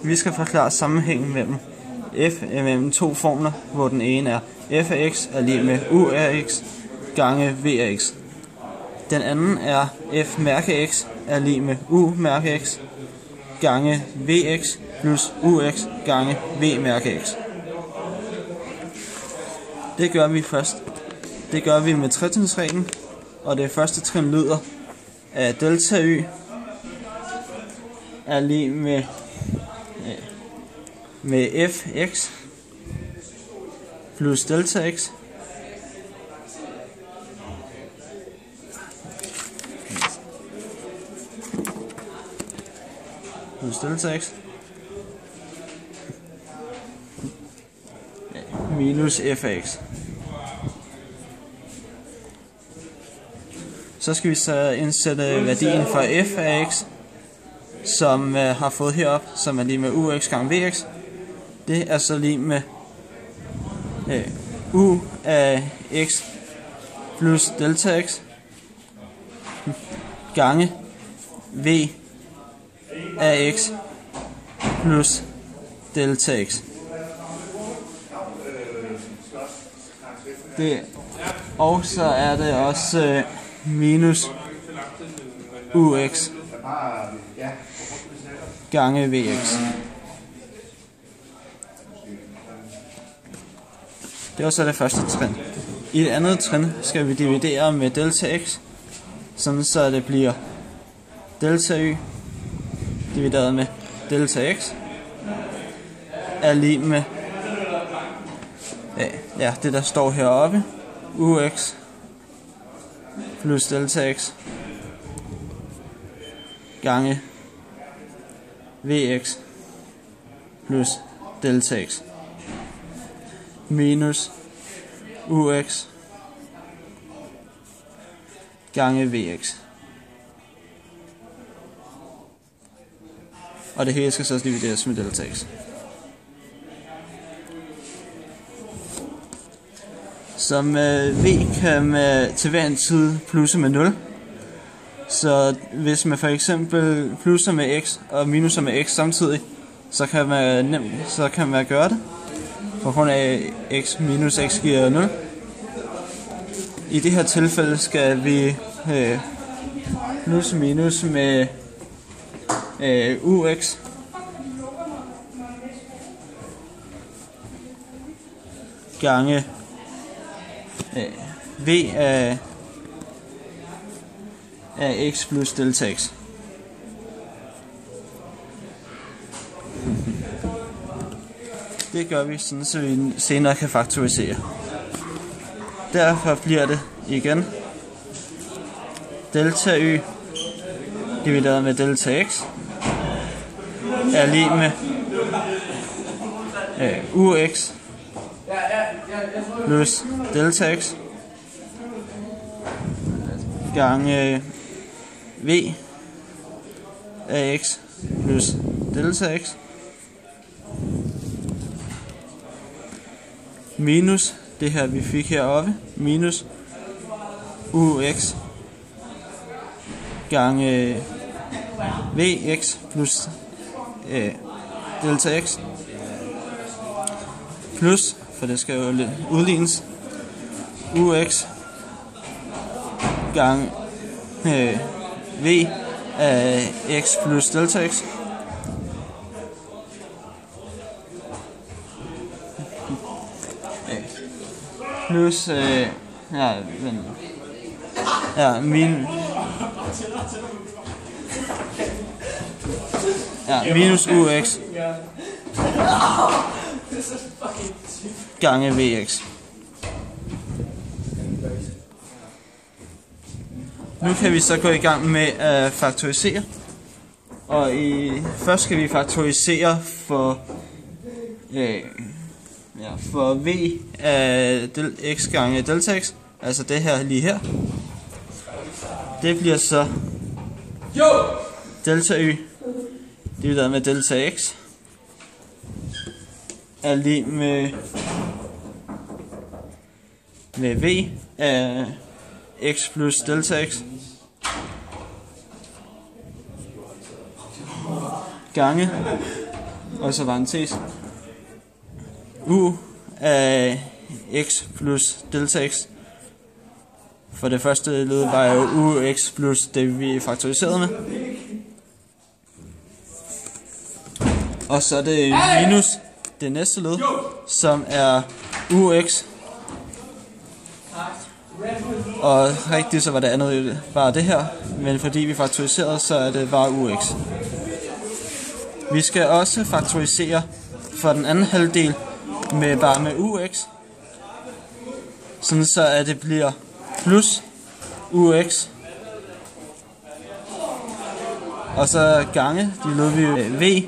Vi skal forklare sammenhængen mellem to formler, hvor den ene er f af x er lig med u af x gange v af x. Den anden er f mærke x er lig med u mærke x gange vx plus ux gange v mærke x. Det gør vi først. Det gør vi med tretrinsreglen, og det første trin lyder, at delta y er lig med fx plus delta x plus delta x minus f af x. Så skal vi så indsætte værdien for f af x, som har fået herop, som er lige med ux gange vx. Det er så lige med u af x plus delta x gange v af x plus delta x. Og så er det også minus ux gange vx. Det var så det første trin. I det andet trin skal vi dividere med delta x, sådan så det bliver delta y divideret med delta x er lig med det der står heroppe, ux plus delta x gange vx plus delta x minus ux gange vx. Og det hele skal så divideres med delta x. Som v kan man til hver en tid plusse med 0. Så hvis man for eksempel plusser med x og minuser med x samtidig, så kan man gøre det. På grund af x minus x giver 0. I det her tilfælde skal vi plus minus med ux gange v af x plus delta x. Det gør vi sådan, så vi senere kan faktorisere. Derfor bliver det igen delta y divideret med delta x er lig med ux plus delta x gange v af x plus delta x minus det her vi fik heroppe, minus ux gange vx plus delta x plus, for det skal jo udlignes, ux gange v af x plus delta x plus minus ux gange vx. Nu kan vi så gå i gang med at faktorisere. Og først skal vi faktorisere for v af x gange delta x, altså det her lige her. Det bliver så delta y divideret med delta x er lig med v af x plus delta x gange og så parentes u af x plus delta x. For det første led var jo ux plus det vi faktoriserede med. Og så er det minus det næste led, som er ux. Og rigtigt så var det andet bare det her, men fordi vi faktoriserede, så er det bare ux. Vi skal også faktorisere for den anden halvdel med ux. Sådan så at det bliver plus ux. Og så gange de led vi v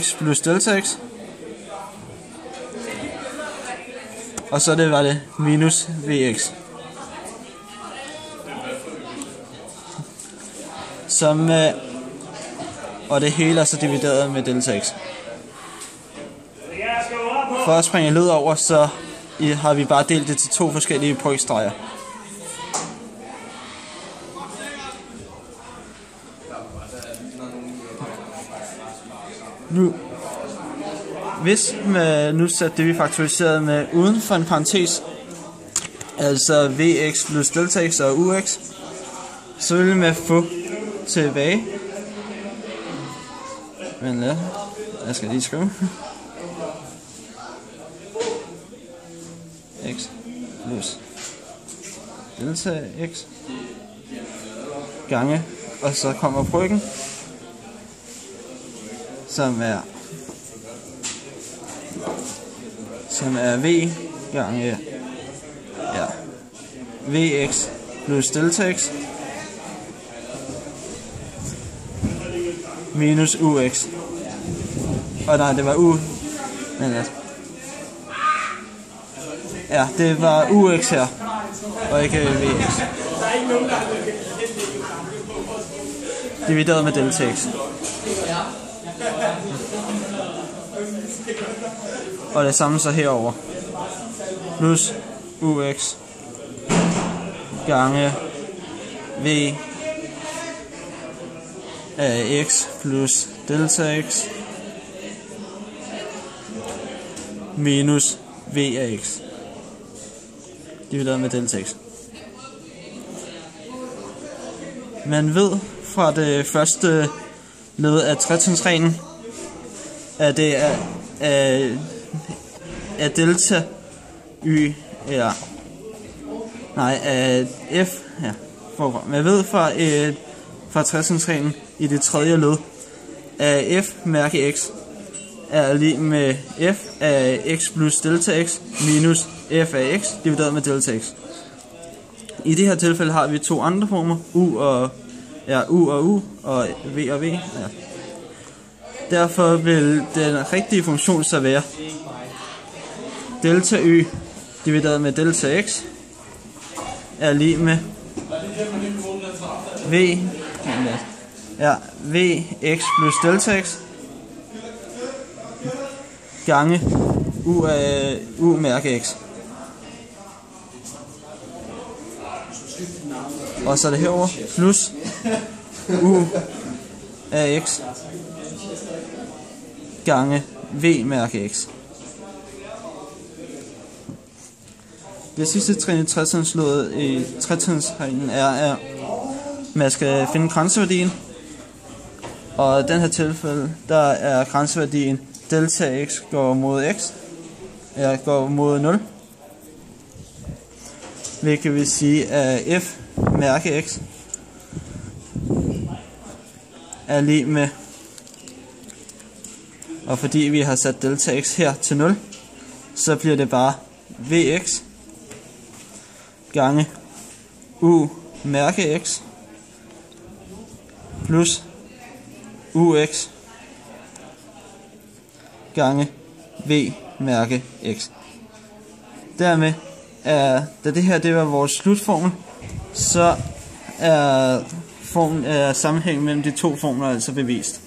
x plus delta x. Og så var det minus vx. Som og det hele er så divideret med delta x. For at springe led over, så har vi bare delt det til to forskellige brøkstreger. Nu, hvis man nu satte det vi faktoriserede med uden for en parentes, altså vx plus delta x og ux, så vil man få tilbage. Men ja, jeg skal lige skrive. X plus delta x gange, og så kommer brøken, som er v gange vx plus delta x minus ux. Og nej, det var u. Men ja, det var ux her, og ikke vx. Divideret med delta x. Og det samme så herover. Plus ux gange v af x plus delta x minus v af x divideret med delta x. Man ved fra det første led af tretrinsreglen, at det er delta y er f ja, forfra. Man ved fra tretrinsreglen i det tredje led, at f mærke x er lig med f af x plus delta x minus f af x divideret med delta x. I det her tilfælde har vi to andre former, u og u og v og v. Ja. Derfor vil den rigtige funktion så være delta y divideret med delta x er lig med vx plus delta x gange u mærke x. Og så er det herover plus u af x gange v mærke x. Det sidste trin i tretrinsreglen er, at man skal finde grænseværdien. Og i den her tilfælde, der er grænseværdien delta x går mod x, går mod 0. Hvilket vil sige, at f mærke x er lig med, og fordi vi har sat delta x her til 0, så bliver det bare vx gange u mærke x plus ux gange v mærke x. Dermed er, da det her det var vores slutformel, så er sammenhængen mellem de to formler altså bevist.